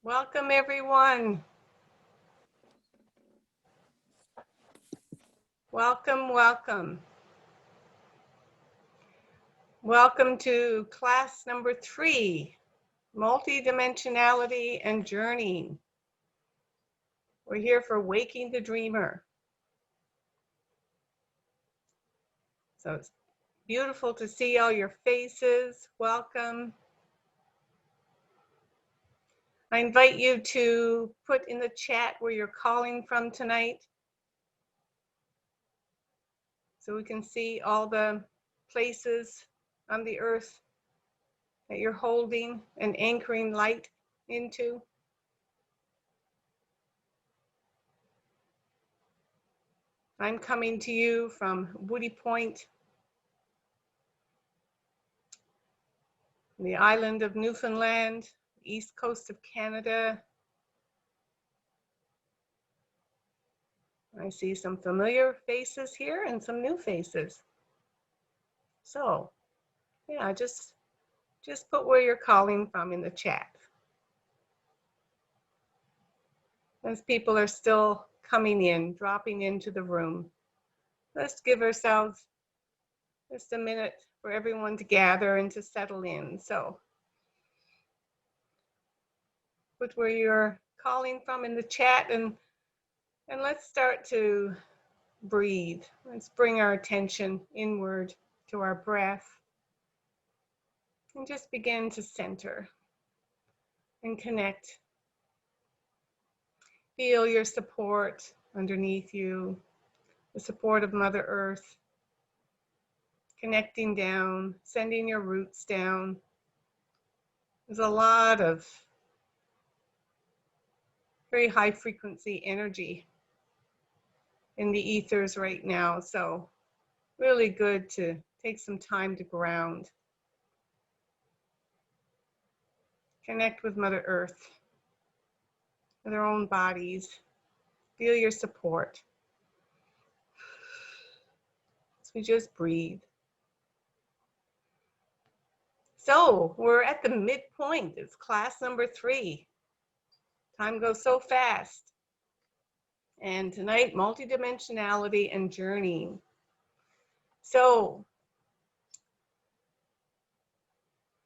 Welcome, everyone. Welcome, welcome. Welcome to class number 3, Multidimensionality and Journeying. We're here for Waking the Dreamer. So it's beautiful to see all your faces. Welcome. I invite you to put in the chat where you're calling from tonight, so we can see all the places on the earth that you're holding and anchoring light into. I'm coming to you from Woody Point, the island of Newfoundland, east coast of Canada. I see some familiar faces here and some new faces. So, yeah, just put where you're calling from in the chat. As people are still coming in, dropping into the room, let's give ourselves just a minute for everyone to gather and to settle in. So, put where you're calling from in the chat, and let's start to breathe. Let's bring our attention inward to our breath and just begin to center and connect. Feel your support underneath you, the support of Mother Earth, connecting down, sending your roots down. There's a lot of very high frequency energy in the ethers right now, so really good to take some time to ground. Connect with Mother Earth, with our own bodies. Feel your support. So we just breathe. So we're at the midpoint. It's class number 3. Time goes so fast. And tonight, multidimensionality and journeying. So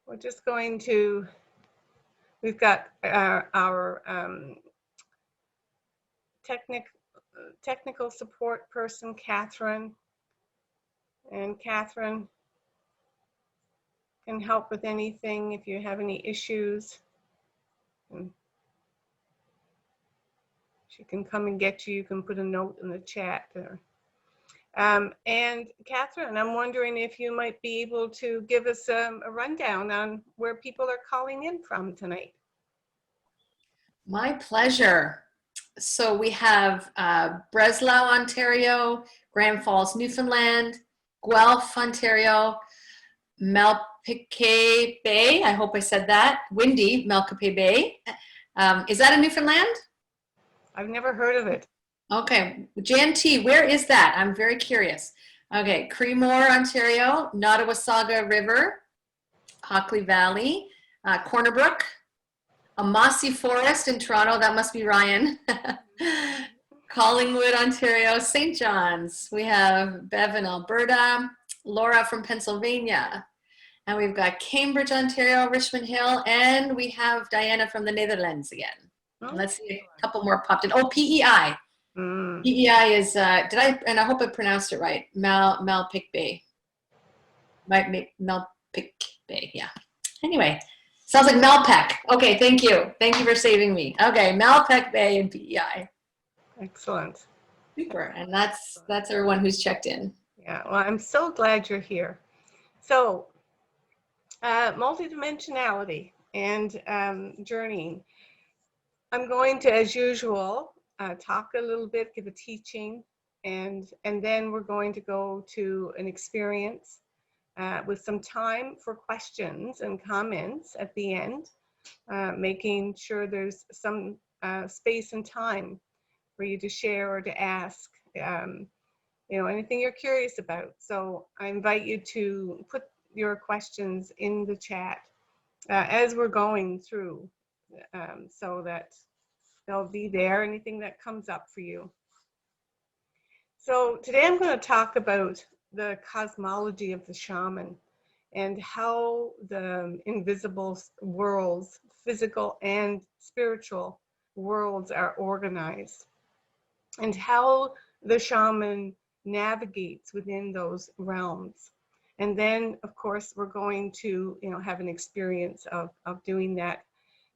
we're just going to, we've got our technical support person, Catherine. And Catherine can help with anything if you have any issues. And she can come and get you. You can put a note in the chat there. And Catherine, I'm wondering if you might be able to give us a rundown on where people are calling in from tonight. My pleasure. So we have Breslau, Ontario, Grand Falls, Newfoundland, Guelph, Ontario, Malpeque Bay, I hope I said that, windy Malpeque Bay. Is that in Newfoundland? I've never heard of it. Okay, Jan T, where is that? I'm very curious. Okay, Creemore, Ontario, Nottawasaga River, Hockley Valley, Corner Brook, a mossy forest in Toronto, that must be Ryan. Collingwood, Ontario, St. John's. We have Bev in Alberta, Laura from Pennsylvania, and we've got Cambridge, Ontario, Richmond Hill, and we have Diana from the Netherlands again. Oh. Let's see, a couple more popped in. Oh, PEI. PEI is, and I hope I pronounced it right, Malpeque Bay. Malpeque Bay, yeah. Anyway. Sounds like Malpeque. Okay, thank you. Thank you for saving me. Okay, Malpeque Bay and PEI. Excellent. Super, and that's everyone who's checked in. Yeah, well, I'm so glad you're here. So, multidimensionality and journeying. I'm going to, as usual, talk a little bit, give a teaching, and then we're going to go to an experience. With some time for questions and comments at the end, making sure there's some space and time for you to share or to ask, anything you're curious about. So I invite you to put your questions in the chat as we're going through so that they'll be there, anything that comes up for you. So today I'm going to talk about the cosmology of the shaman and how the invisible worlds, physical and spiritual worlds, are organized, and how the shaman navigates within those realms. And then, of course, we're going to, have an experience of doing that.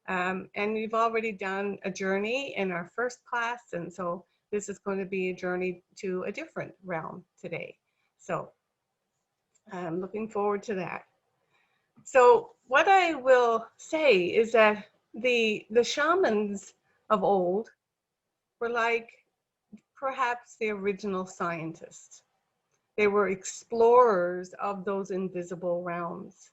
And we've already done a journey in our first class, and so this is going to be a journey to a different realm today. So I'm looking forward to that. So what I will say is that the shamans of old were like perhaps the original scientists. They were explorers of those invisible realms.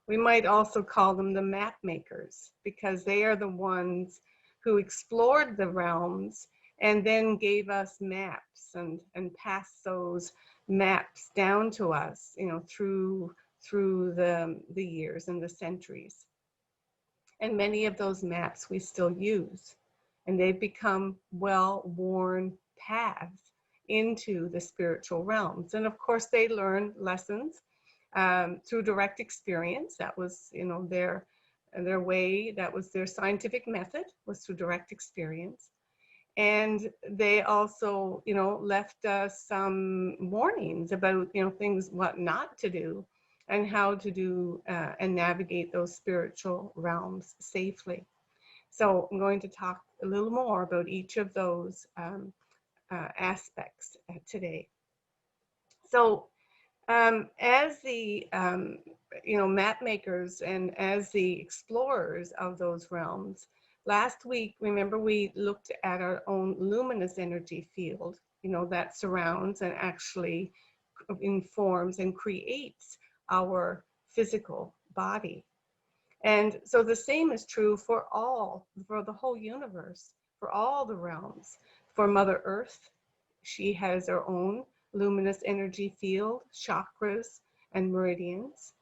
We might also call them the map makers, because they are the ones who explored the realms and then gave us maps and passed those maps down to us, through the years and the centuries. And many of those maps we still use, and they've become well-worn paths into the spiritual realms. And of course, they learn lessons through direct experience. That was, their way. That was their scientific method, was through direct experience. And they also, left us some warnings about, things, what not to do, and how to do and navigate those spiritual realms safely. So I'm going to talk a little more about each of those aspects today. So as the map makers and as the explorers of those realms, last week, remember, we looked at our own luminous energy field, that surrounds and actually informs and creates our physical body. And so the same is true for the whole universe, for all the realms. For Mother Earth, she has her own luminous energy field, chakras, and meridians.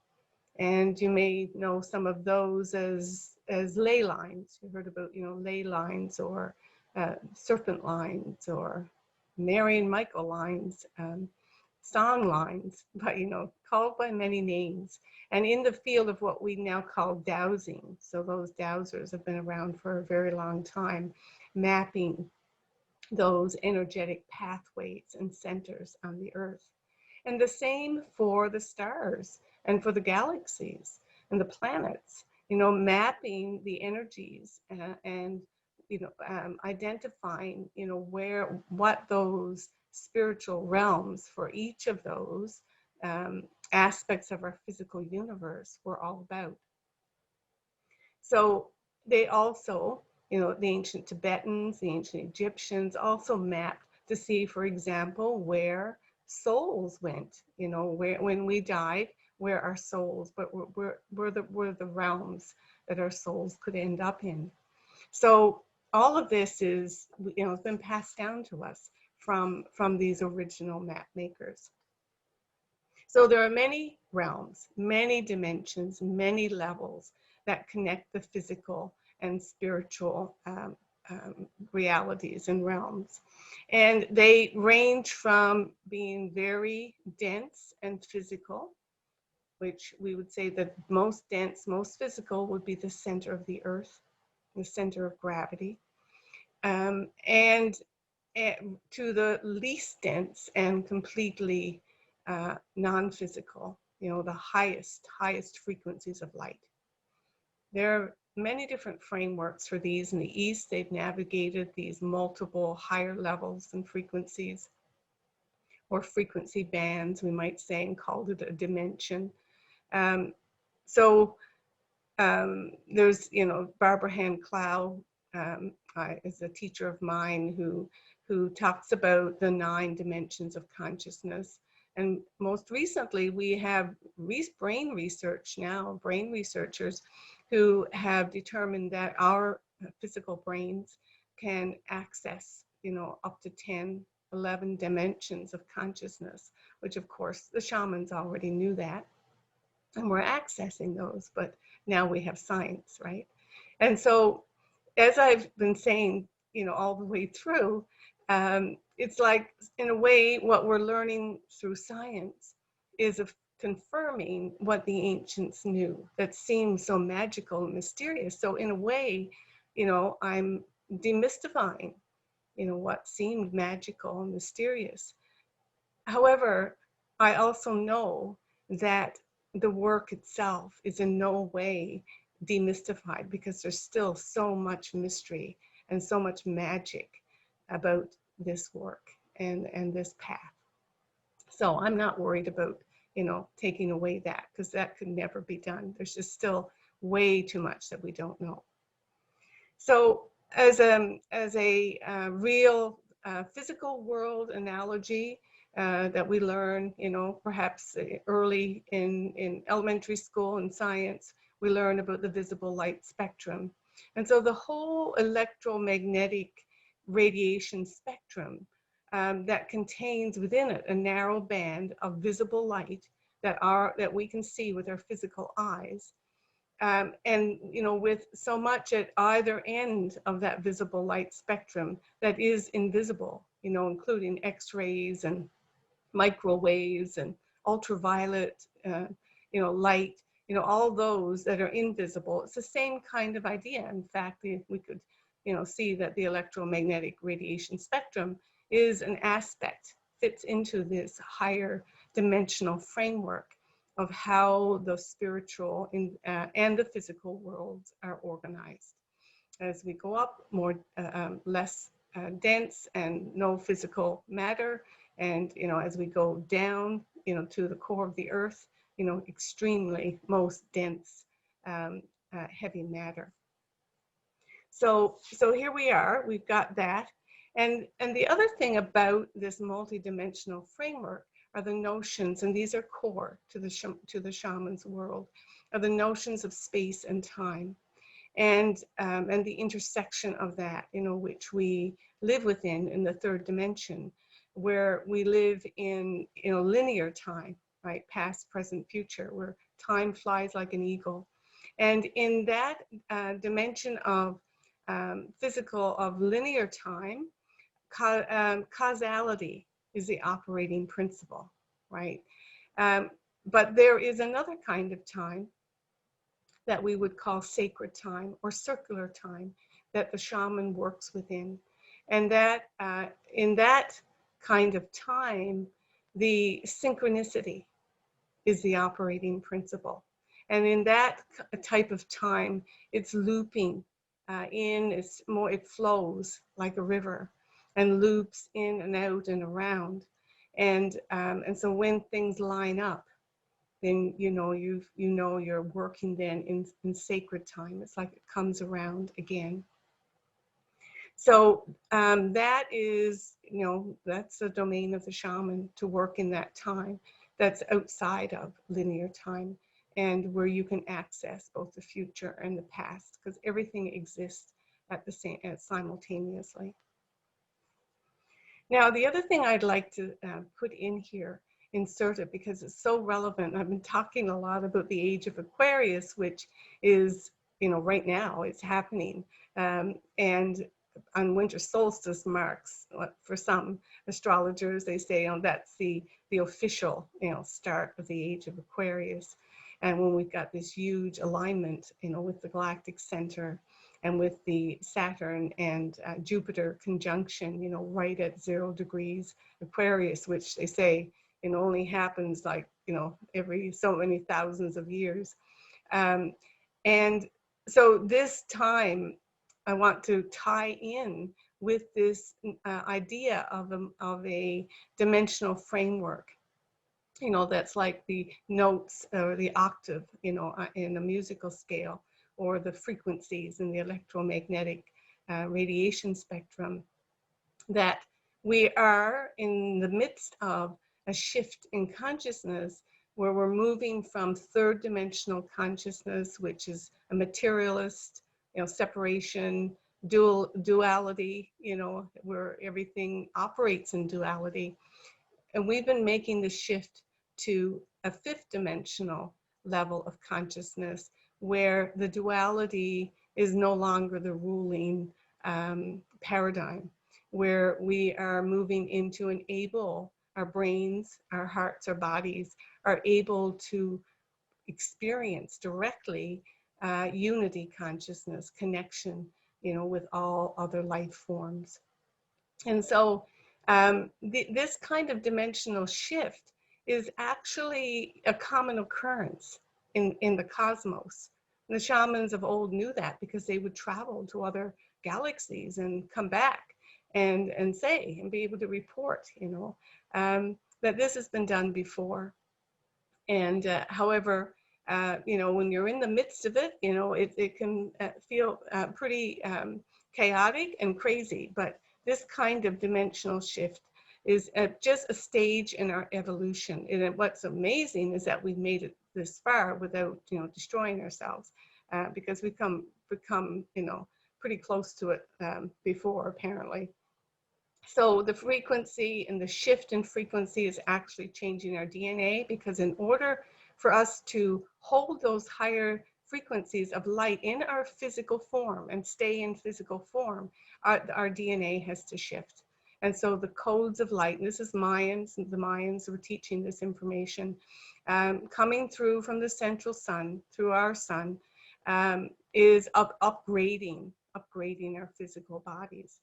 And you may know some of those as ley lines. You heard about, ley lines, or serpent lines, or Mary and Michael lines, song lines, but, called by many names. And in the field of what we now call dowsing, so those dowsers have been around for a very long time, mapping those energetic pathways and centers on the earth. And the same for the stars and for the galaxies and the planets, mapping the energies and identifying, what those spiritual realms for each of those aspects of our physical universe were all about. So they also, the ancient Tibetans, the ancient Egyptians also mapped to see, for example, where souls went, where, when we died, where our souls, but were the realms that our souls could end up in. So all of this is, has been passed down to us from these original map makers. So there are many realms, many dimensions, many levels that connect the physical and spiritual realities and realms. And they range from being very dense and physical, which we would say the most dense, most physical would be the center of the earth, the center of gravity, and to the least dense and completely non-physical, the highest frequencies of light. There are many different frameworks for these. In the East, they've navigated these multiple higher levels and frequencies, or frequency bands, we might say, and called it a dimension. There's, Barbara Hand Clow is a teacher of mine who talks about the 9 dimensions of consciousness. And most recently, we have brain research now, brain researchers who have determined that our physical brains can access, up to 10, 11 dimensions of consciousness, which of course the shamans already knew that. And we're accessing those, but now we have science, right? And so, as I've been saying, all the way through, it's like, in a way, what we're learning through science is confirming what the ancients knew that seemed so magical and mysterious. So in a way, I'm demystifying, what seemed magical and mysterious. However, I also know that the work itself is in no way demystified, because there's still so much mystery and so much magic about this work and this path. So I'm not worried about, taking away that, because that could never be done. There's just still way too much that we don't know. So as a real physical world analogy that we learn, perhaps early in elementary school in science, we learn about the visible light spectrum. And so the whole electromagnetic radiation spectrum that contains within it a narrow band of visible light that we can see with our physical eyes. And with so much at either end of that visible light spectrum that is invisible, including X-rays and microwaves and ultraviolet, light, all those that are invisible. It's the same kind of idea. In fact, we could, see that the electromagnetic radiation spectrum is an aspect, fits into this higher dimensional framework of how the spiritual and the physical worlds are organized. As we go up, more less dense and no physical matter, and as we go down, to the core of the earth, extremely most dense heavy matter. So here we are. We've got that, and the other thing about this multidimensional framework are the notions, and these are core to the shaman's world, are the notions of space and time, and the intersection of that, which we live within in the third dimension, where we live in linear time, right? Past, present, future, where time flies like an eagle. And in that dimension of physical, of linear time, causality is the operating principle, right? But there is another kind of time that we would call sacred time or circular time that the shaman works within. And that in that kind of time, the synchronicity is the operating principle. And in that type of time, it's looping it flows like a river and loops in and out and around. And so when things line up, then you're working then in sacred time. It's like it comes around again. So that is, that's the domain of the shaman, to work in that time that's outside of linear time, and where you can access both the future and the past, because everything exists at the same simultaneously. Now, the other thing I'd like to put in here, insert it, because it's so relevant. I've been talking a lot about the age of Aquarius, which is, right now it's happening. And on winter solstice marks, for some astrologers, they say, that's the official, start of the age of Aquarius. And when we've got this huge alignment, with the galactic center, and with the Saturn and Jupiter conjunction, right at 0 degrees Aquarius, which they say, only happens like, every so many thousands of years. And so this time, I want to tie in with this idea of a dimensional framework, that's like the notes or the octave, in a musical scale, or the frequencies in the electromagnetic radiation spectrum, that we are in the midst of a shift in consciousness, where we're moving from third dimensional consciousness, which is a materialist, separation, duality, where everything operates in duality. And we've been making the shift to a fifth dimensional level of consciousness, where the duality is no longer the ruling paradigm, where we are moving into an able, our brains, our hearts, our bodies are able to experience directly unity consciousness, connection, with all other life forms. And so this kind of dimensional shift is actually a common occurrence in the cosmos. And the shamans of old knew that because they would travel to other galaxies and come back and say and be able to report, that this has been done before. And however, when you're in the midst of it, it can feel pretty chaotic and crazy. But this kind of dimensional shift is just a stage in our evolution. And what's amazing is that we've made it this far without, destroying ourselves, because we've become, pretty close to it before, apparently. So the frequency and the shift in frequency is actually changing our DNA, because in order for us to hold those higher frequencies of light in our physical form and stay in physical form, our DNA has to shift. And so the codes of light, and this is Mayans, the Mayans were teaching this information, coming through from the central sun, through our sun, is upgrading our physical bodies.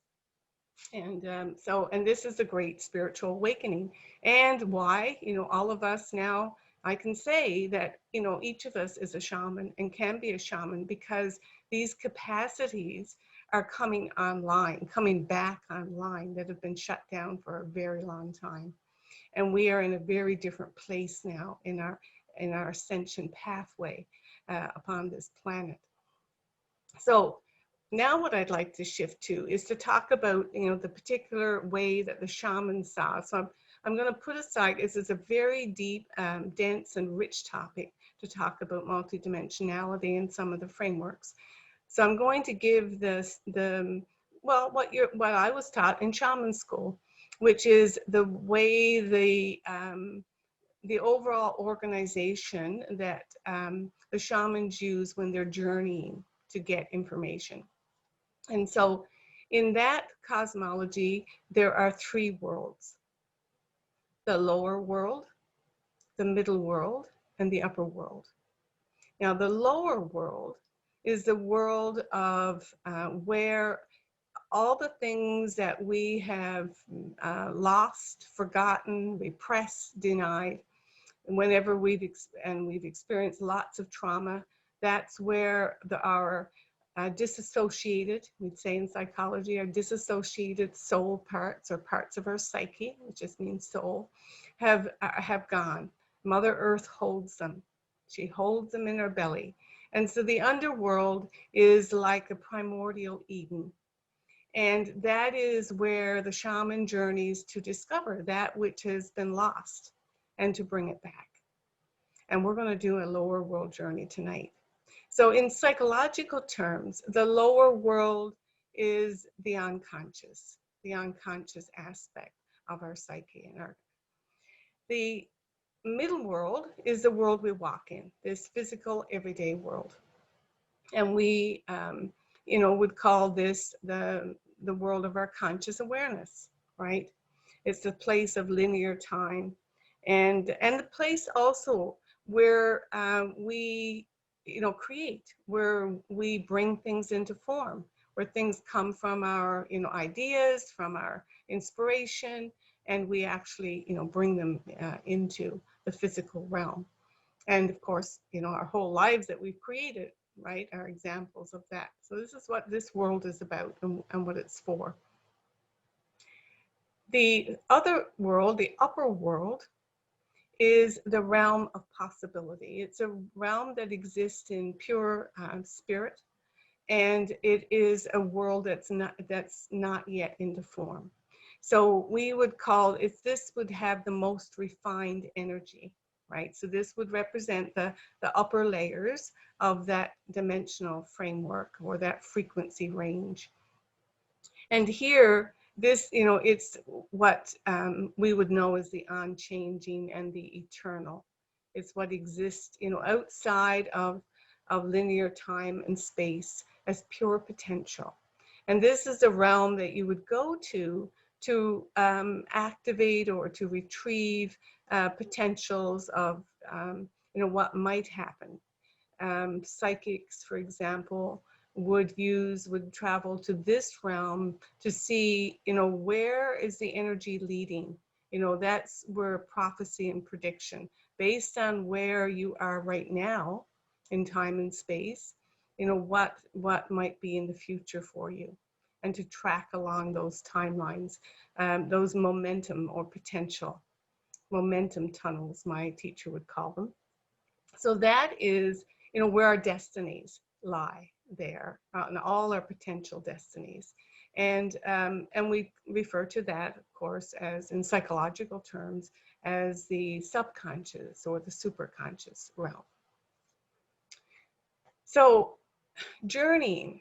And and this is a great spiritual awakening. And why, all of us now, I can say that, each of us is a shaman and can be a shaman, because these capacities are coming online, coming back online, that have been shut down for a very long time. And we are in a very different place now in our ascension pathway upon this planet. So now what I'd like to shift to is to talk about, the particular way that the shaman saw. So I'm going to put aside, this is a very deep, dense and rich topic to talk about multidimensionality and some of the frameworks. So I'm going to give what I was taught in shaman school, which is the way the overall organization that the shamans use when they're journeying to get information. And so in that cosmology, there are three worlds: the lower world, the middle world, and the upper world. Now, the lower world is the world of where all the things that we have lost, forgotten, repressed, denied, and whenever we've experienced lots of trauma, that's where our disassociated, we'd say in psychology, our disassociated soul parts, or parts of our psyche, which just means soul, have gone. Mother Earth holds them. She holds them in her belly. And so the underworld is like a primordial Eden. And that is where the shaman journeys to discover that which has been lost and to bring it back. And we're going to do a lower world journey tonight. So in psychological terms, the lower world is the unconscious aspect of our psyche. The middle world is the world we walk in, this physical everyday world. And we, would call this the world of our conscious awareness, right? It's the place of linear time, and the place also where we, create, where we bring things into form, where things come from our, ideas, from our inspiration, and we actually, bring them into the physical realm. And of course, our whole lives that we've created, right, are examples of that. So this is what this world is about and what it's for. The other world, the upper world, is the realm of possibility. It's a realm that exists in pure spirit, and it is a world that's not yet into form. So we would call it, this would have the most refined energy, right? So this would represent the upper layers of that dimensional framework, or that frequency range. And here, this, it's what we would know as the unchanging and the eternal. It's what exists, outside of linear time and space. as pure potential. And this is a realm that you would go to activate or to retrieve potentials of what might happen. Psychics, for example, would travel to this realm to see, where is the energy leading? That's where prophecy and prediction, based on where you are right now in time and space, what might be in the future for you, and to track along those timelines, those momentum or potential momentum tunnels, my teacher would call them. So that is, where our destinies lie there, and all our potential destinies. And we refer to that, of course, as, in psychological terms, as the subconscious or the superconscious realm. So journeying.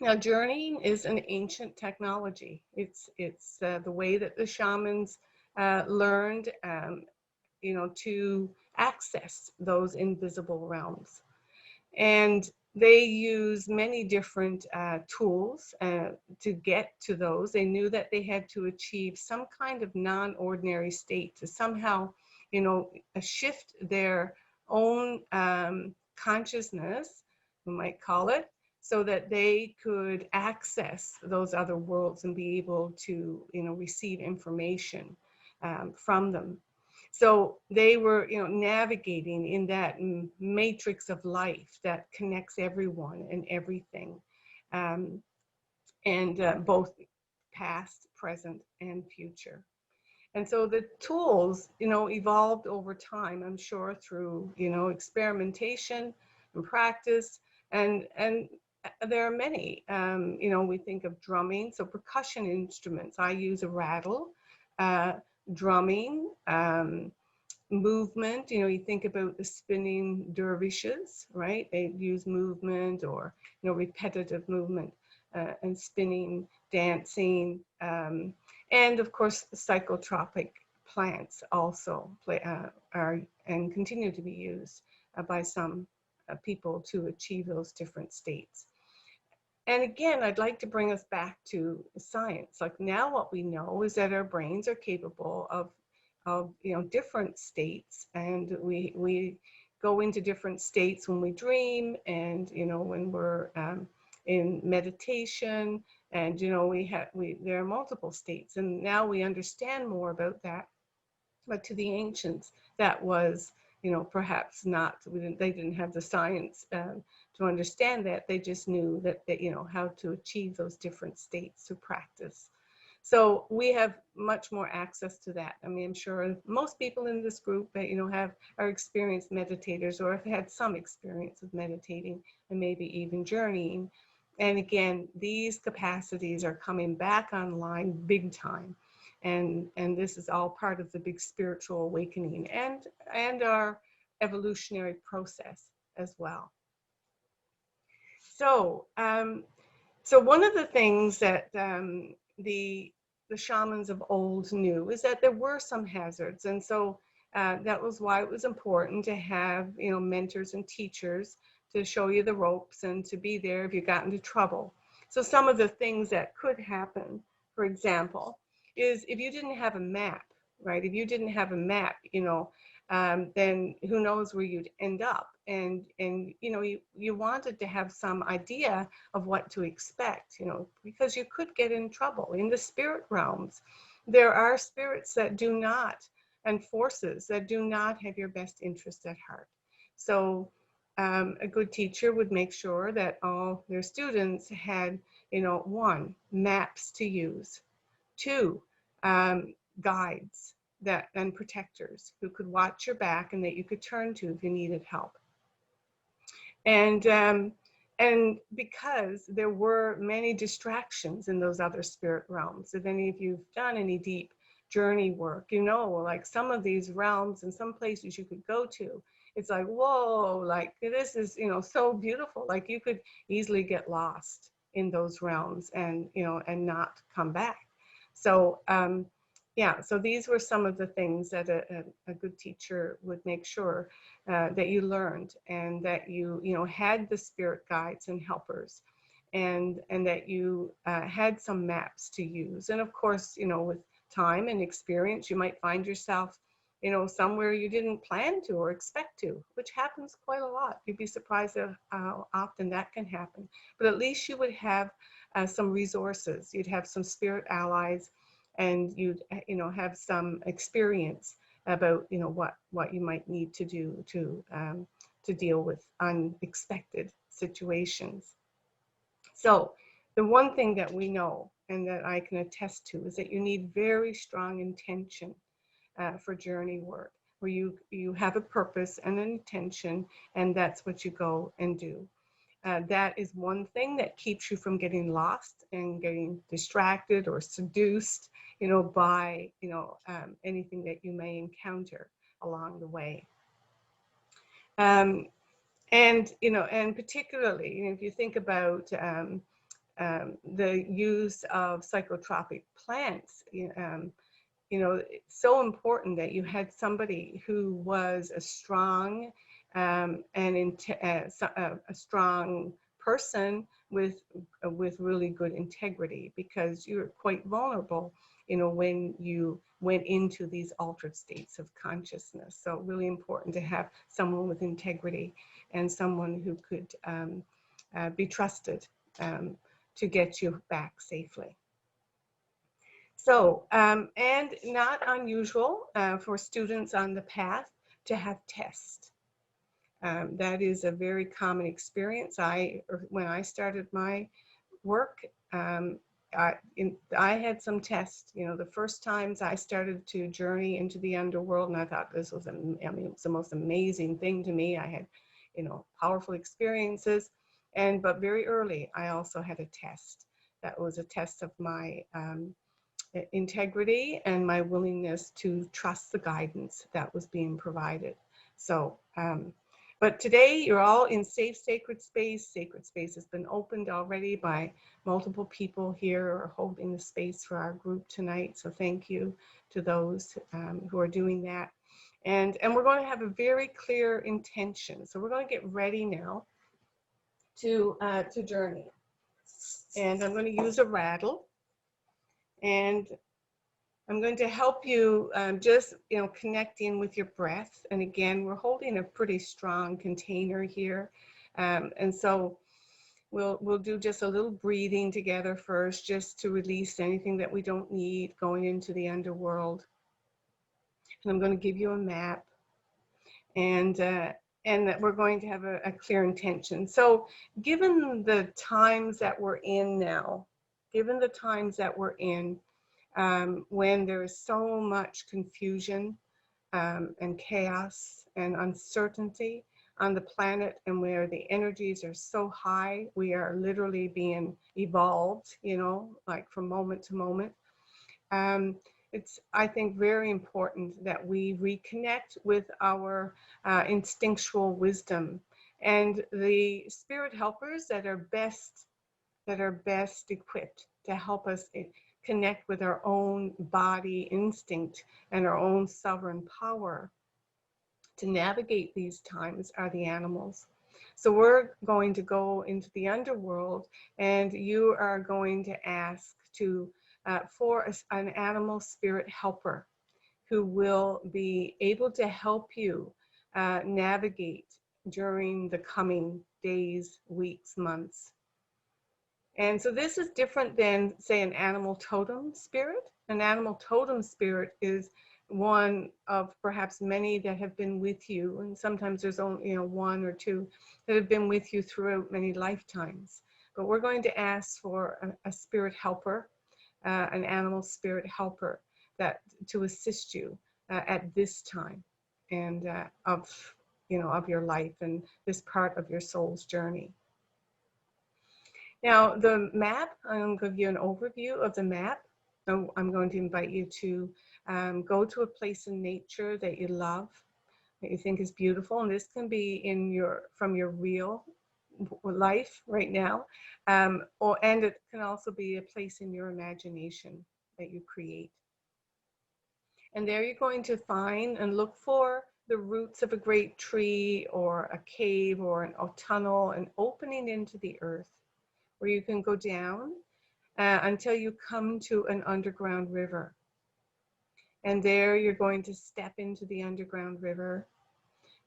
Now, journeying is an ancient technology. It's the way that the shamans learned, to access those invisible realms. And they use many different tools to get to those. They knew that they had to achieve some kind of non-ordinary state to somehow, shift their own consciousness, we might call it, so that they could access those other worlds and be able to, receive information from them. So they were, navigating in that matrix of life that connects everyone and everything, and both past, present, and future. And so the tools, evolved over time, I'm sure, through, experimentation and practice. And there are many, we think of drumming, so percussion instruments. I use a rattle, drumming, movement. You think about the spinning dervishes, right? They use movement or, repetitive movement, and spinning, dancing, and of course, psychotropic plants also are and continue to be used by some people to achieve those different states. And again, I'd like to bring us back to science. Like, now what we know is that our brains are capable of different states, and we go into different states when we dream, and when we're in meditation, and there are multiple states, and now we understand more about that. But to the ancients, that was, perhaps not, they didn't have the science to understand that. They just knew that, how to achieve those different states through practice. So we have much more access to that. I mean, I'm sure most people in this group, are experienced meditators, or have had some experience with meditating and maybe even journeying. And again, these capacities are coming back online big time. And this is all part of the big spiritual awakening and our evolutionary process as well. So, so one of the things that the shamans of old knew is that there were some hazards, and so that was why it was important to have, mentors and teachers to show you the ropes and to be there if you got into trouble. So some of the things that could happen, for example, is if you didn't have a map, right? If you didn't have a map, then who knows where you'd end up. And you wanted to have some idea of what to expect, because you could get in trouble. In the spirit realms, there are spirits that do not, and forces that do not have your best interest at heart. So a good teacher would make sure that all their students had, 1, maps to use, 2, guides and protectors who could watch your back and that you could turn to if you needed help. And because there were many distractions in those other spirit realms, if any of you've done any deep journey work, like some of these realms and some places you could go to, it's like, whoa, like this is, so beautiful. Like you could easily get lost in those realms and, and not come back. So, yeah, so these were some of the things that a good teacher would make sure that you learned, and that you know, had the spirit guides and helpers, and that you had some maps to use. And of course, you know, with time and experience, you might find yourself, you know, somewhere you didn't plan to or expect to, which happens quite a lot. You'd be surprised at how often that can happen. But at least you would have some resources. You'd have some spirit allies, and you'd, you know, have some experience about, you know, what you might need to do to deal with unexpected situations. So the one thing that we know and that I can attest to is that you need very strong intention for journey work, where you have a purpose and an intention, and that's what you go and do. That is one thing that keeps you from getting lost and getting distracted or seduced, you know, by, you know, anything that you may encounter along the way. Um, and, you know, and particularly, you know, if you think about the use of psychotropic plants, you know, it's so important that you had somebody who was a strong a strong person with really good integrity, because you're quite vulnerable, you know, when you went into these altered states of consciousness. So really important to have someone with integrity and someone who could be trusted to get you back safely. So, and not unusual for students on the path to have tests. That is a very common experience. When I started my work, I had some tests. You know, the first times I started to journey into the underworld, and I thought this was, I mean, it's the most amazing thing to me. I had, you know, powerful experiences, but very early, I also had a test. That was a test of my integrity and my willingness to trust the guidance that was being provided. So, but today you're all in safe, sacred space. Sacred space has been opened already by multiple people here holding the space for our group tonight. So thank you to those who are doing that. And we're going to have a very clear intention. So we're going to get ready now to journey. And I'm going to use a rattle. And I'm going to help you just, you know, connect in with your breath. And again, we're holding a pretty strong container here. And so we'll do just a little breathing together first, just to release anything that we don't need going into the underworld. And I'm going to give you a map, and that we're going to have a clear intention. So given the times that we're in now, given the times that we're in, when there is so much confusion and chaos and uncertainty on the planet, and where the energies are so high, we are literally being evolved, you know, like from moment to moment. It's, I think, very important that we reconnect with our instinctual wisdom and the spirit helpers that are best equipped to help us connect with our own body instinct and our own sovereign power to navigate these times are the animals. So we're going to go into the underworld, and you are going to ask for an animal spirit helper who will be able to help you navigate during the coming days, weeks, months. And so this is different than, say, an animal totem spirit. An animal totem spirit is one of perhaps many that have been with you, and sometimes there's only, you know, one or two that have been with you throughout many lifetimes. But we're going to ask for a spirit helper, an animal spirit helper, that to assist you at this time and of, you know, of your life and this part of your soul's journey. Now, the map, I'm going to give you an overview of the map. So I'm going to invite you to go to a place in nature that you love, that you think is beautiful. And this can be from your real life right now, and it can also be a place in your imagination that you create. And there you're going to find and look for the roots of a great tree or a cave or a tunnel, an opening into the earth where you can go down until you come to an underground river. And there you're going to step into the underground river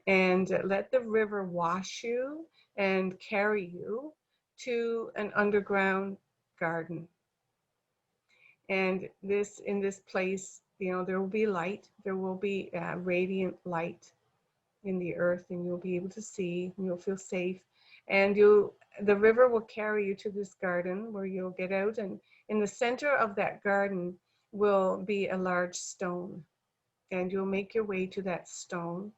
and let the river wash you and carry you to an underground garden. And in this place, there will be light. There will be radiant light in the earth, and you'll be able to see, and you'll feel safe. And the river will carry you to this garden where you'll get out, and in the center of that garden will be a large stone. And you'll make your way to that stone.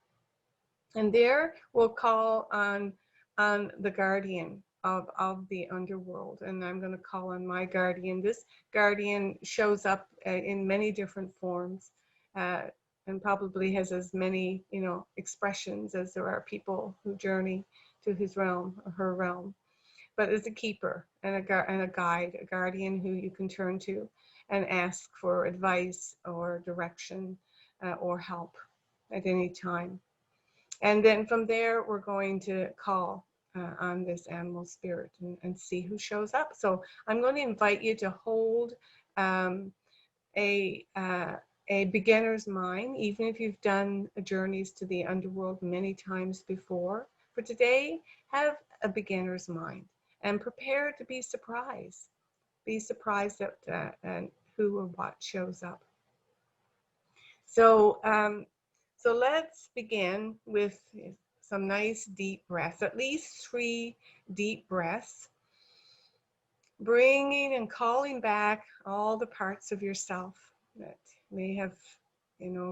And there we'll call on the guardian of the underworld. And I'm going to call on my guardian. This guardian shows up in many different forms and probably has as many, expressions as there are people who journey to his realm or her realm. But as a keeper and a guide, a guardian who you can turn to and ask for advice or direction or help at any time. And then from there, we're going to call on this animal spirit and see who shows up. So I'm going to invite you to hold a beginner's mind, even if you've done journeys to the underworld many times before. For today, have a beginner's mind and prepare to be surprised. Be surprised at who or what shows up. So let's begin with some nice deep breaths, at least 3 deep breaths, bringing and calling back all the parts of yourself that may have,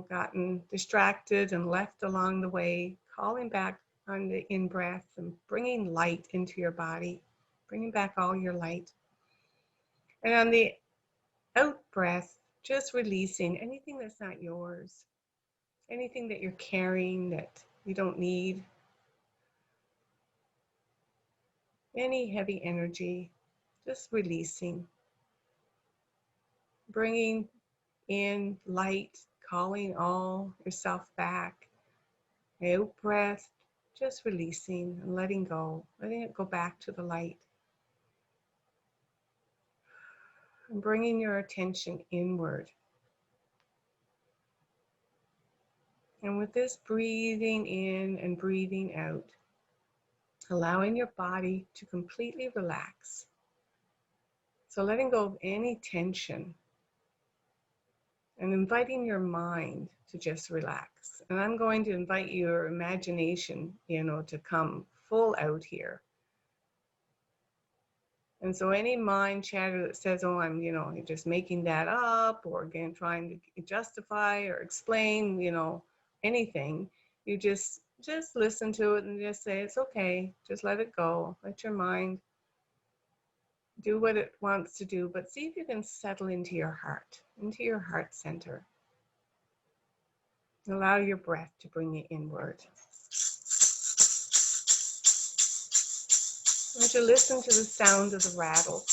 gotten distracted and left along the way, calling back on the in-breath and bringing light into your body, bringing back all your light. And on the out-breath, just releasing anything that's not yours. Anything that you're carrying that you don't need, any heavy energy, just releasing, bringing in light, calling all yourself back. Out breath, just releasing and letting go, letting it go back to the light. And bringing your attention inward. And with this breathing in and breathing out, allowing your body to completely relax. So letting go of any tension and inviting your mind to just relax. And I'm going to invite your imagination, to come full out here. And so any mind chatter that says, oh, I'm, you're just making that up, or again, trying to justify or explain, anything, you just listen to it and just say, it's okay. Just let it go. Let your mind do what it wants to do, but see if you can settle into your heart center. Allow your breath to bring you inward. I want you to listen to the sound of the rattle.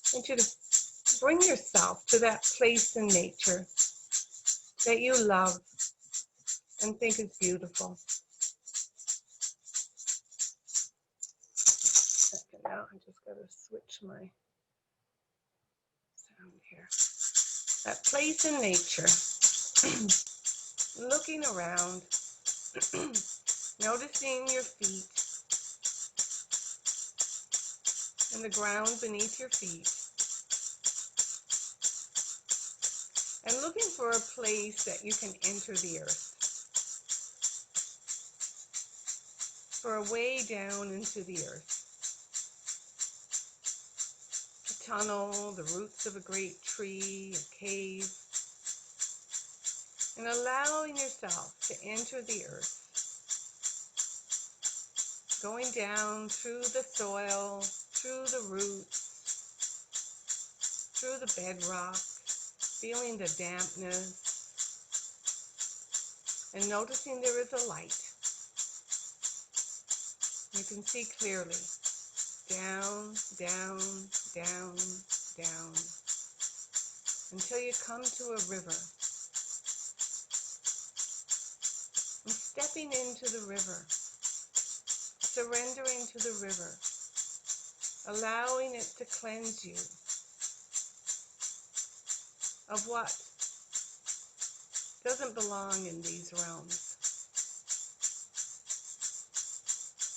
I want you to bring yourself to that place in nature that you love and think is beautiful. Second now, I just got to switch my sound here. That place in nature. Looking around, noticing your feet and the ground beneath your feet, and looking for a place that you can enter the earth, for a way down into the earth. A tunnel, the roots of a great tree, a cave, and allowing yourself to enter the earth, going down through the soil, through the roots, through the bedrock, feeling the dampness, and noticing there is a light. You can see clearly, down, down, down, down. until you come to a river. And stepping into the river, surrendering to the river, allowing it to cleanse you of what doesn't belong in these realms.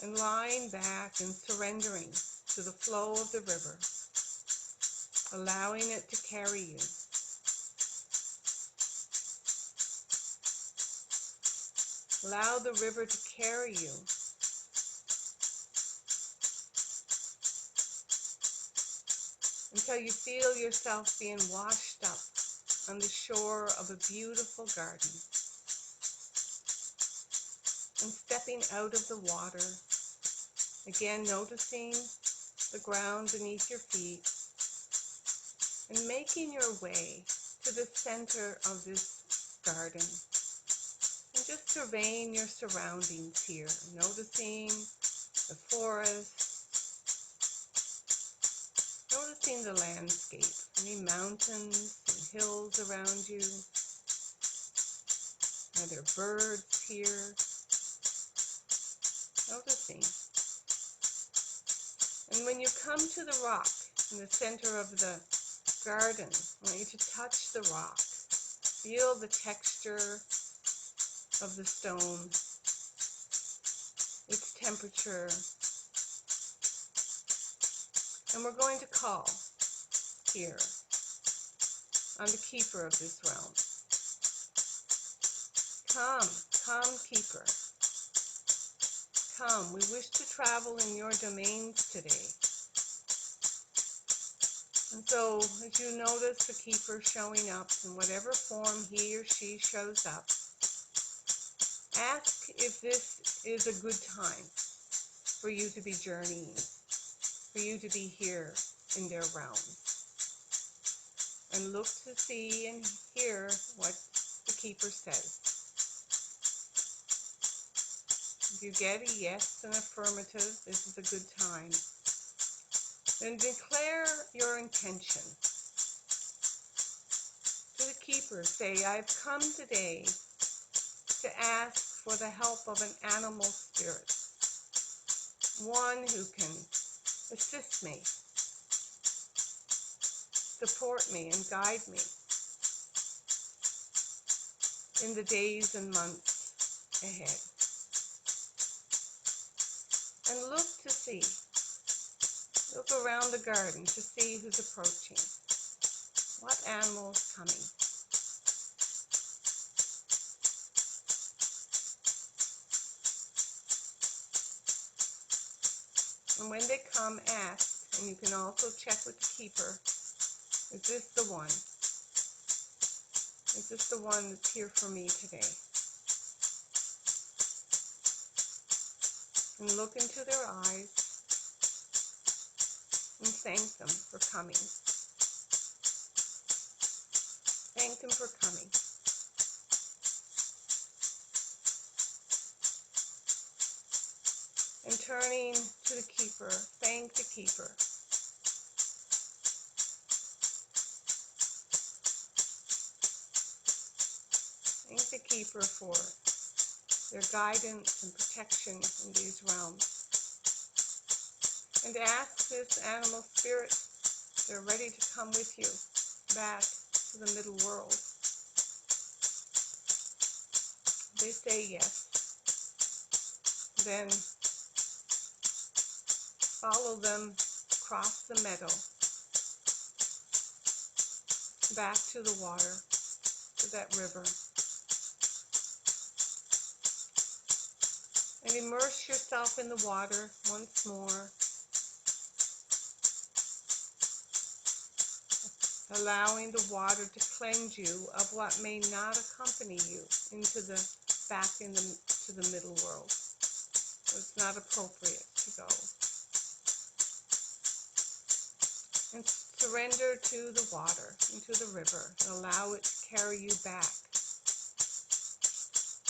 And lying back and surrendering to the flow of the river, allowing it to carry you. Allow the river to carry you until you feel yourself being washed up on the shore of a beautiful garden. And stepping out of the water, again noticing the ground beneath your feet, and making your way to the center of this garden. And just surveying your surroundings here, noticing the forest, noticing the landscape, any mountains and hills around you. Are there birds here? Noticing. And when you come to the rock in the center of the garden, I want you to touch the rock. Feel the texture of the stone, its temperature. And we're going to call here on the keeper of this realm. Come, keeper. Come, we wish to travel in your domains today. And so, as you notice the keeper showing up in whatever form he or she shows up, ask if this is a good time for you to be journeying, for you to be here in their realm. And look to see and hear what the keeper says. If you get a yes, an affirmative, this is a good time, then declare your intention. To the keeper, say, I've come today to ask for the help of an animal spirit, one who can assist me, support me, and guide me in the days and months ahead. And look to see, look around the garden to see who's approaching. What animal is coming? And when they come, ask, and you can also check with the keeper, is this the one? Is this the one that's here for me today? And look into their eyes and thank them for coming. Thank them for coming. And turning to the keeper, thank the keeper. Thank the keeper for their guidance and protection in these realms. And ask this animal spirit, they're ready to come with you back to the middle world. They say yes. Then follow them across the meadow, back to the water, to that river. And immerse yourself in the water once more, allowing the water to cleanse you of what may not accompany you into the back to the middle world. So it's not appropriate to go. And surrender to the water, into the river, and allow it to carry you back,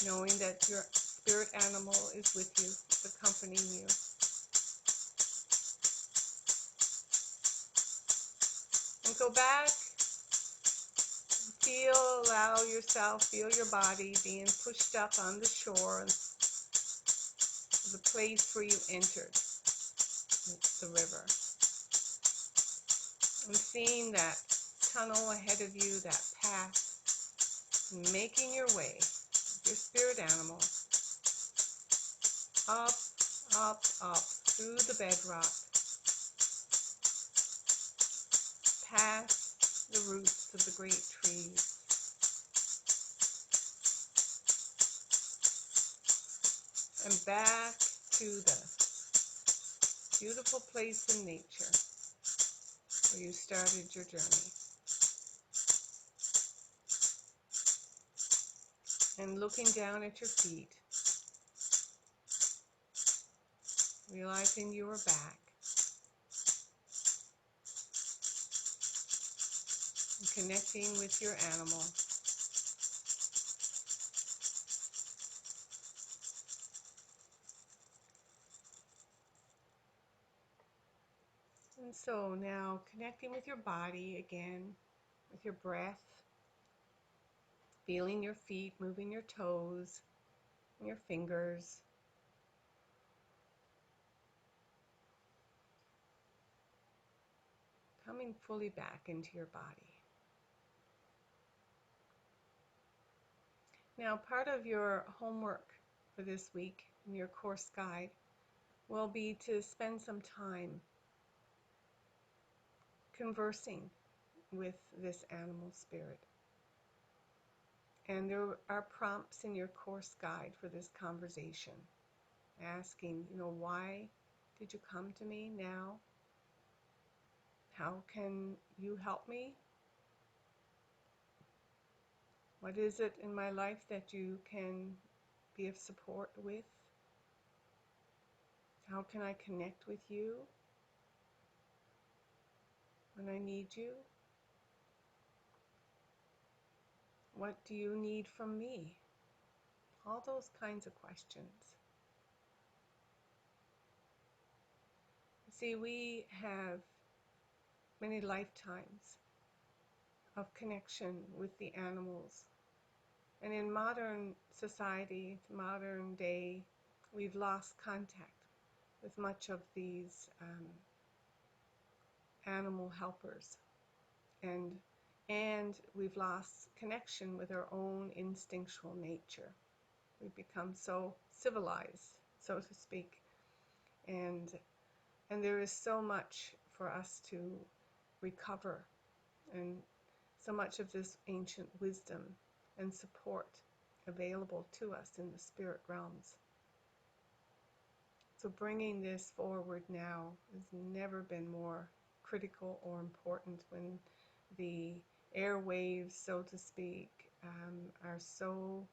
knowing that your spirit animal is with you, it's accompanying you. And go back allow yourself, feel your body being pushed up on the shore, the place where you entered the river. And seeing that tunnel ahead of you, that path, making your way, your spirit animal, up, up, up, through the bedrock, past the roots of the great trees, and back to the beautiful place in nature where you started your journey. And looking down at your feet, realizing you are back, and connecting with your animal. And so now connecting with your body again, with your breath, feeling your feet, moving your toes, and your fingers. Coming fully back into your body. Now, part of your homework for this week in your course guide will be to spend some time conversing with this animal spirit. And there are prompts in your course guide for this conversation, asking, why did you come to me now? How can you help me? What is it in my life that you can be of support with? How can I connect with you when I need you? What do you need from me? All those kinds of questions. See, we have many lifetimes of connection with the animals. And in modern society, modern day, we've lost contact with much of these animal helpers. And we've lost connection with our own instinctual nature. We've become so civilized, so to speak. And there is so much for us to recover, and so much of this ancient wisdom and support available to us in the spirit realms. So bringing this forward now has never been more critical or important, when the airwaves, so to speak, are so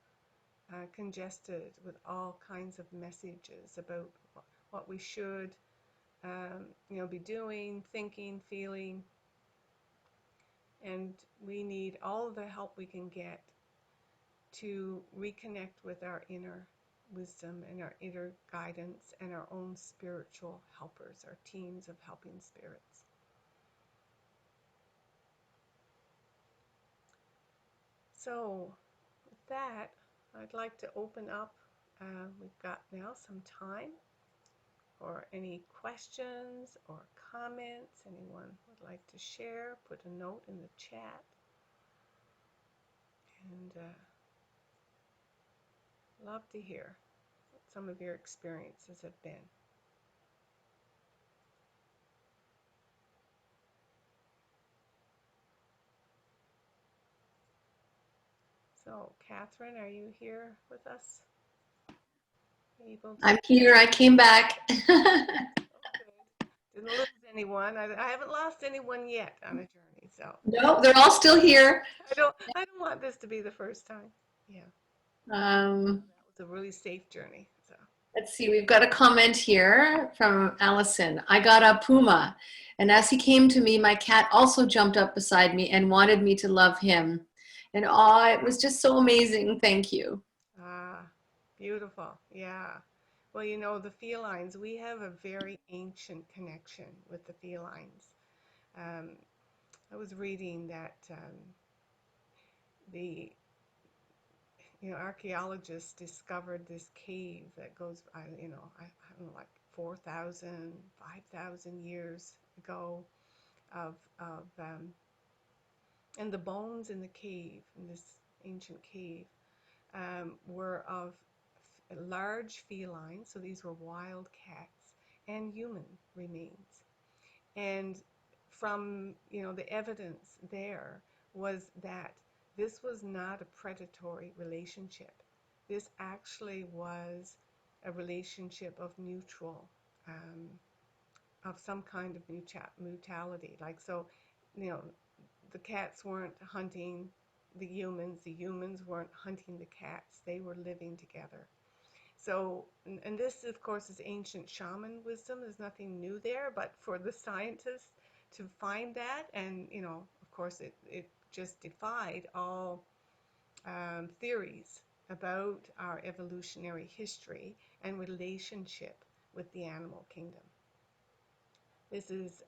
congested with all kinds of messages about what we should be doing, thinking, feeling. And we need all the help we can get to reconnect with our inner wisdom and our inner guidance and our own spiritual helpers, our teams of helping spirits. So with that, I'd like to open up. We've got now some time for any questions or comments anyone would like to share. Put a note in the chat. And love to hear what some of your experiences have been. So, Catherine, are you here with us? Able to? I'm here. I came back. Oh, good. Didn't lose anyone. I haven't lost anyone yet on a journey, so No, they're all still here. I don't want this to be the first time. Yeah, Um, that was a really safe journey. So. let's see. We've got a comment here from Allison. I got a puma, and as he came to me, my cat also jumped up beside me and wanted me to love him. And oh, it was just so amazing. Thank you. Ah, beautiful. Yeah. Well, the felines, we have a very ancient connection with the felines. Um, I was reading that the archaeologists discovered this cave that goes, I don't know, like 4,000, 5,000 years ago of and the bones in the cave, in this ancient cave, were of large felines, so these were wild cats, and human remains. And from, the evidence there was that this was not a predatory relationship. This actually was a relationship of mutual, of some kind of mutuality. Like, so, you know, the cats weren't hunting the humans weren't hunting the cats, they were living together. So, and this, of course, is ancient shaman wisdom. There's nothing new there, but for the scientists to find that, and, of course, it just defied all theories about our evolutionary history and relationship with the animal kingdom. This is,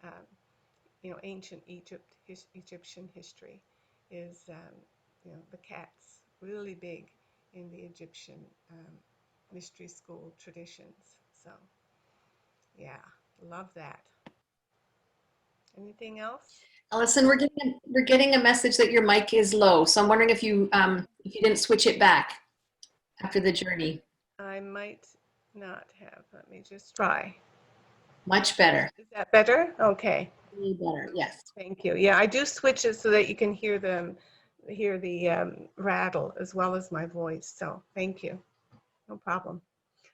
ancient Egyptian history is, the cats really big in the Egyptian mystery school traditions. So, yeah, love that. Anything else? Allison, we're getting a message that your mic is low. So I'm wondering if you didn't switch it back after the journey. I might not have. Let me just try. Much better. Is that better? Okay. Way better. Yes. Thank you. Yeah, I do switch it so that you can hear the rattle as well as my voice. So thank you. No problem.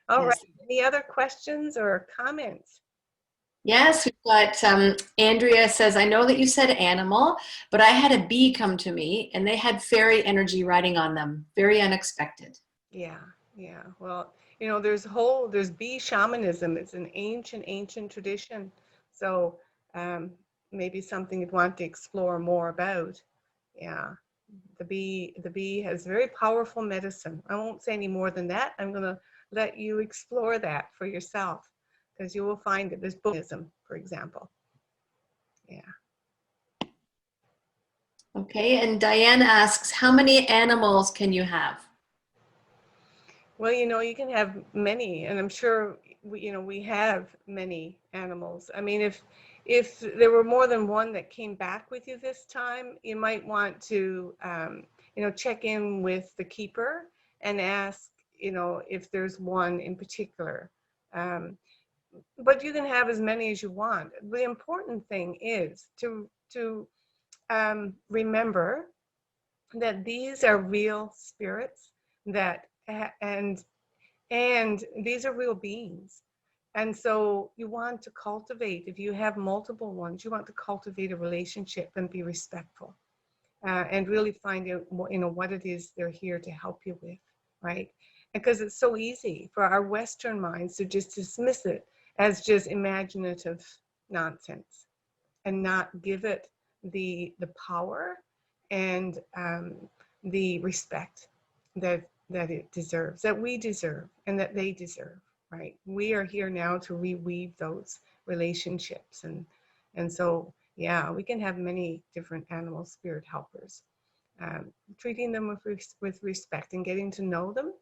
All right. Yes. Any other questions or comments? Yes, we've got Andrea says, I know that you said animal, but I had a bee come to me and they had fairy energy riding on them. Very unexpected. Yeah, yeah. Well, there's bee shamanism. It's an ancient tradition. So um, maybe something you'd want to explore more about. Yeah, the bee has very powerful medicine. I won't say any more than that. I'm gonna let you explore that for yourself, because you will find that there's Buddhism, for example. Yeah. Okay, and Diane asks, how many animals can you have? Well, you can have many, and I'm sure we have many animals. I mean, if there were more than one that came back with you this time, you might want to check in with the keeper and ask, if there's one in particular. But you can have as many as you want. The important thing is to remember that these are real spirits, that and these are real beings. And so you want to cultivate, if you have multiple ones, you want to cultivate a relationship and be respectful, and really find out what it is they're here to help you with, right? Because it's so easy for our Western minds to just dismiss it as just imaginative nonsense and not give it the power and the respect that it deserves, that we deserve, and that they deserve, right? We are here now to reweave those relationships, and so, yeah, we can have many different animal spirit helpers, treating them with respect and getting to know them,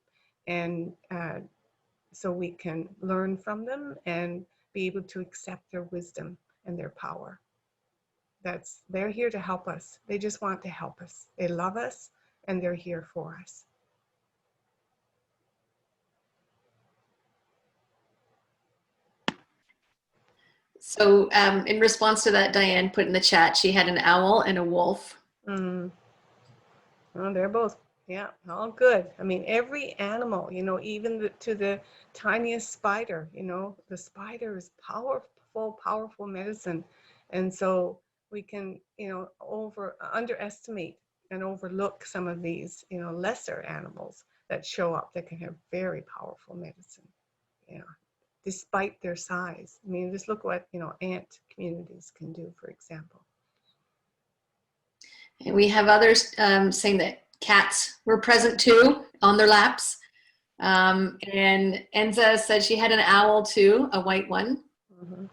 and so we can learn from them and be able to accept their wisdom and their power. They're here to help us. They just want to help us. They love us, and they're here for us. So in response to that, Diane put in the chat, she had an owl and a wolf. Mm. Well, they're both, yeah, all good. I mean, every animal, even to the tiniest spider, the spider is powerful medicine. And so we can, underestimate and overlook some of these, lesser animals that show up that can have very powerful medicine, despite their size. I mean, just look what, ant communities can do, for example. And we have others saying that cats were present too on their laps. And Enza said she had an owl too, a white one. Mm-hmm.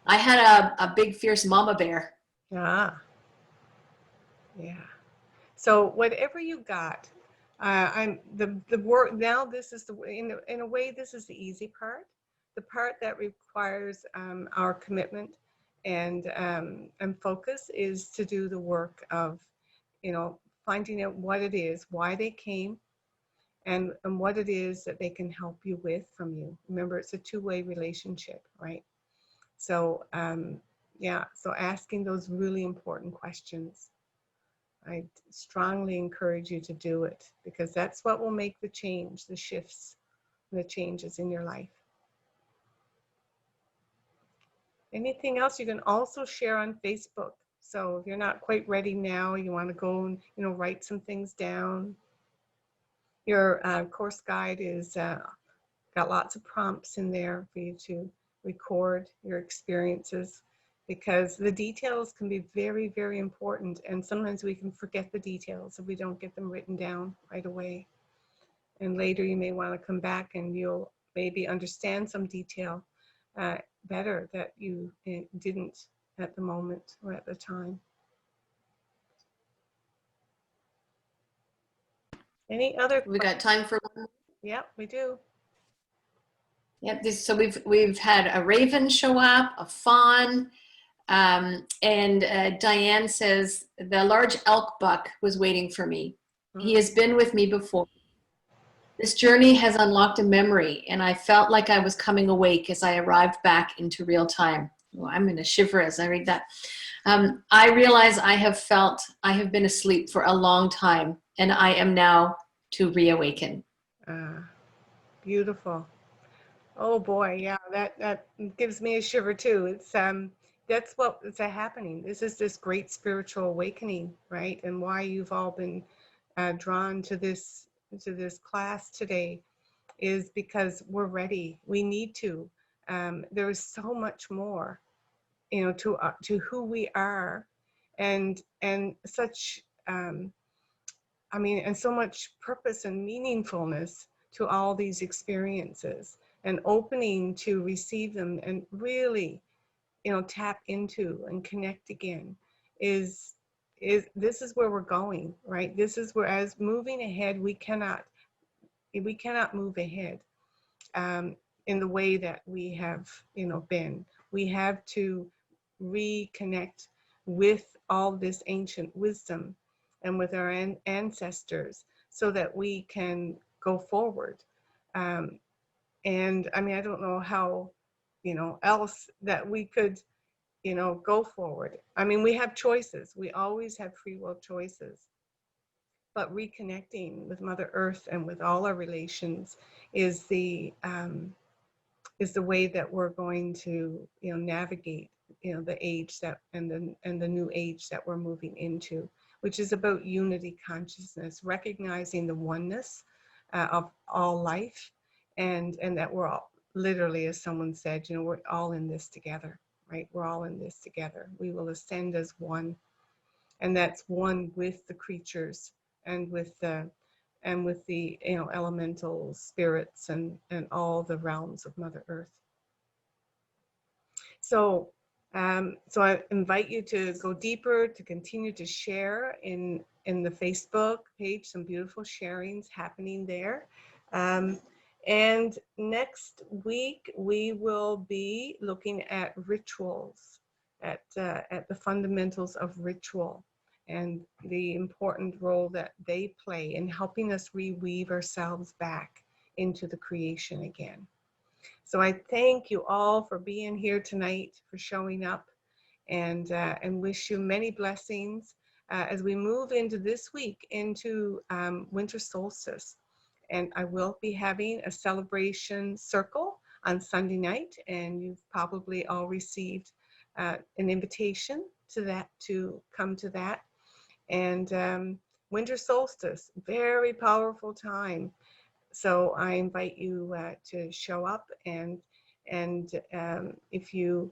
I had a big fierce mama bear. Ah, yeah. So whatever you got, I'm the work now. This is the in a way this is the easy part. The part that requires our commitment and focus is to do the work of, finding out what it is, why they came, and what it is that they can help you with from you. Remember, it's a two-way relationship, right? So yeah, so asking those really important questions. I strongly encourage you to do it, because that's what will make the change, the shifts, the changes in your life. Anything else you can also share on Facebook. So if you're not quite ready now, you want to go and write some things down. Your course guide is got lots of prompts in there for you to record your experiences, because the details can be very, very important. And sometimes we can forget the details if we don't get them written down right away. And later you may want to come back and you'll maybe understand some detail better that you didn't at the moment or at the time. Any other We questions? got time for one. Yeah, we do. Yep. So we've had a raven show up, a fawn, and Diane says the large elk buck was waiting for me. He has been with me before. This journey has unlocked a memory, and I felt like I was coming awake as I arrived back into real time. Well, I'm going to shiver as I read that. I realize I have been asleep for a long time, and I am now to reawaken. Beautiful. Oh boy, yeah, that gives me a shiver too. It's that's what is happening. This is this great spiritual awakening, right? And why you've all been drawn to this class today is because we're ready. We need to. There is so much more, to who we are, and such. And so much purpose and meaningfulness to all these experiences, and opening to receive them and really, tap into and connect again is this is where we're going, right? This is where, as moving ahead, we cannot move ahead in the way that we have, been. We have to reconnect with all this ancient wisdom and with our ancestors, so that we can go forward. And I don't know how, else that we could, go forward. We have choices. We always have free will choices. But reconnecting with Mother Earth and with all our relations is the way that we're going to, navigate, the age that and the new age that we're moving into, which is about unity consciousness, recognizing the oneness of all life, and that we're all, literally, as someone said, we're all in this together, right? We're all in this together. We will ascend as one, and that's one with the creatures and with the elemental spirits and all the realms of Mother Earth. So so I invite you to go deeper, to continue to share in the Facebook page. Some beautiful sharings happening there. And next week we will be looking at rituals, at the fundamentals of ritual, and the important role that they play in helping us reweave ourselves back into the creation again. So I thank you all for being here tonight, for showing up, and wish you many blessings as we move into this week, into winter solstice. And I will be having a celebration circle on Sunday night, and you've probably all received an invitation to that, to come to that. And winter solstice, very powerful time. So I invite you to show up, and if you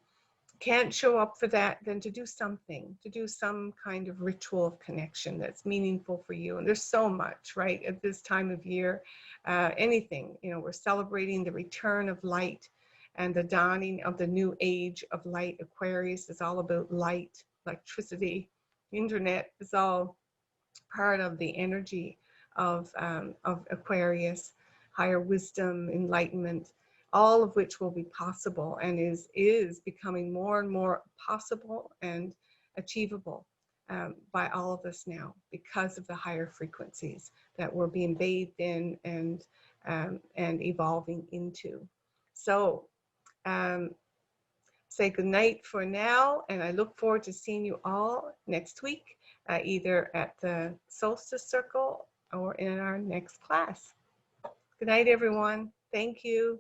can't show up for that, then to do something, to do some kind of ritual of connection that's meaningful for you. And there's so much, right, at this time of year. Anything, we're celebrating the return of light and the dawning of the new age of light. Aquarius is all about light, electricity. The internet is all part of the energy of Aquarius, higher wisdom, enlightenment, all of which will be possible and is becoming more and more possible and achievable by all of us now because of the higher frequencies that we're being bathed in and evolving into. So um, say good night for now, and I look forward to seeing you all next week, either at the Solstice Circle or in our next class. Good night, everyone. Thank you.